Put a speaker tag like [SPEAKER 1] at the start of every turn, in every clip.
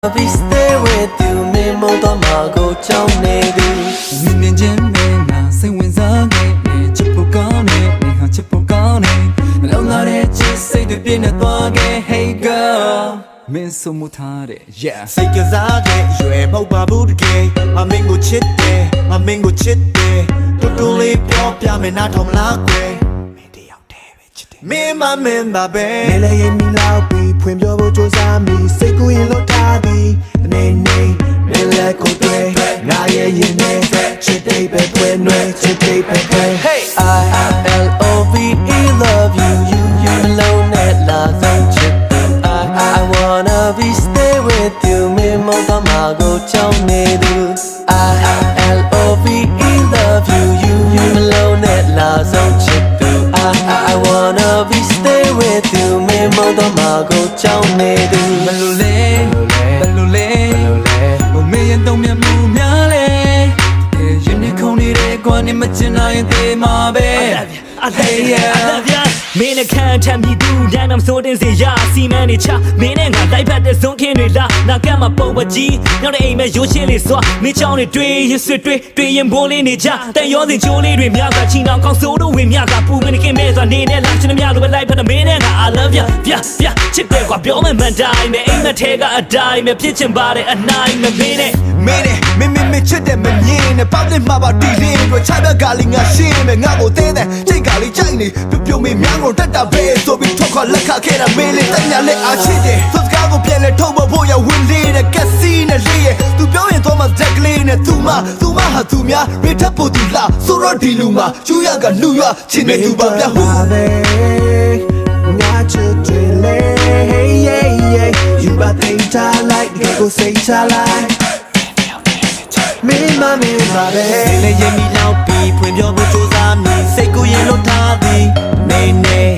[SPEAKER 1] Be stay with you မင်းမတော်မှာကိုကြောင်းနေသူ
[SPEAKER 2] မြင်ချင်းနဲ့ငါစိတ်ဝင်စားခဲ့နေချစ်ဖို့ကောင်းနေနေဟာချစ်ဖို့ကောင်းနေမလုံလာတဲ့ချစ်စိတ်တွေပြည့်နေသွားခဲ့ Hey girl မင်းဆိုမှုထားတဲ့ Yeah
[SPEAKER 3] စိတ်ကစားတဲ့ရွယ်မဟုတ်ပါဘူးတကယ်မမင်းကိုချစ်တယ်မမင်းကိုချစ်တယ်တူတူလေးပြောပြမယ်နားထောင်မလားကွယ်မင်းတယောက်တည်းပဲချစ်တယ်မင်းပါပဲနေလေရင်မီလောက်ပြီးဖွင့်ပြောဖို့ကြိုးစားမိစိတ်ကိုရင်လို့ထားသည်နေမင်းလည်းကိုတွေ့ငါရဲ့ရင်နဲ့ချစ်တဲ့ပဲဖွင့်ွယ်ချစ်တဲ့ပဲဖွင့်
[SPEAKER 1] Hey I love you alone နဲ့လာဆုံးချစ်သူ I wanna be stay with you မင်းမတော်မှာကိုကြောင်းနေသူ I love you alone နဲ့လာဆုံးချစ်သူ I wanna be stay with you မင်းမတော်မှာကိုကြောင်းနေသူ
[SPEAKER 2] ဘယ်လိုလဲမင်းရဲ့တုံ့ပြန်မှုများလဲရင်နဲ့ခုန်နေတဲ့ကွာနေမချင်နိုင်ရင်သေးမှာပဲ
[SPEAKER 4] Hey yeah မင်းနဲ့ခံထမ်းပြီးသူတန်းအောင်စိုးတင်စေရစီမံနေချမင်းနဲ့ငါလိုက်ဖက်တဲ့ဇွန်ခင်းတွေလားနာကတ်မှာပုံပကြီးနောက်တဲ့အိမ်မဲ့ရိုးရှင်းလေးစွာမင်းချောင်းတွေတွေးရစ်စစ်တွေးရင်ဘိုးလေးနေကြတန်ရောစင်ချိုးလေးတွေများကချီနောင်ကောင်းစိုးတို့ဝင်များကပူမင်းခင်မဲစွာနေနဲ့လာချင်တဲ့များလိုပဲလိုက်ဖက်တဲ့မင်းနဲ့ငါ I love you ပြချစ်တယ်ကွာပြောမှန်တိုင်းပဲအိမ်မက်ထဲကအတိုင်းပဲဖြစ်ချင်ပါတဲ့အနိုင်ပဲမင်းနဲ့
[SPEAKER 3] မင်းချစ်တယ်မမြင်နဲ့ပေါက်လက်မှာပါတီလင်းတွေခြားပြကလေးငါရှင်းမယ်ငါကိုသေးတဲ့ချိန်ကလေးကြိုက်နေပြုံမင်းများကိုတက်တာပဲဆိုပြီးထွက်ခွာလက်ခခဲ့တာမင်းလေးတက်ညာလက်အားချစ်တယ်သူစကားကိုပြန်လဲထုတ်ဖို့ရဝင်လေးတဲ့ကက်စီနဲ့လေးရဲ့သူပြောရင်တော့မှဇက်ကလေးနဲ့သူမဟာသူများရေထပ်ဖို့သူလားဆိုတော့ဒီလူမှာကျူရကလူရချင်းနေသူပါဗျာဟုတ်ငါချစ်တယ်လေ Hey yeah you but they die like go say likeမင်းပါပဲလေရင်မီလောက်ပြီးဖွင့်ပြောဖို့ကြိုးစားမိစိတ်ကိုရင်လို့ထားသည်နေမင်း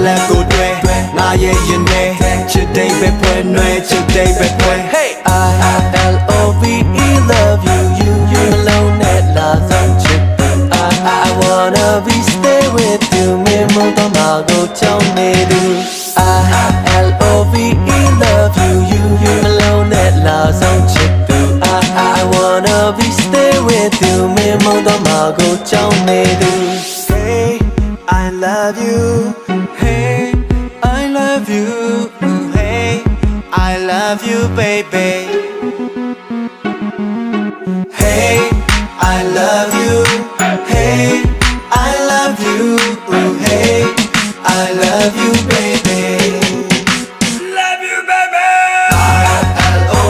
[SPEAKER 3] လည်းကိုတွေ့ငါရဲ့ရင်နဲ့ချစ်တဲ့ပဲဖွင့်ွယ်ချစ်တဲ့ပဲဖွင့်
[SPEAKER 1] Hey I love you alone နဲ့လာဆုံးချစ်သူ I wanna be stay with you မင်းမတော်မှာကိုကြောင်းနေသူ I love you alone နဲ့လာဆုံးချစ်သူ I wanna be stay with you မင်းမတော်မှာကိုကြောင်းနေသူ
[SPEAKER 3] Hey I love you
[SPEAKER 2] Hey I love you
[SPEAKER 3] Hey I love you baby Hey I love you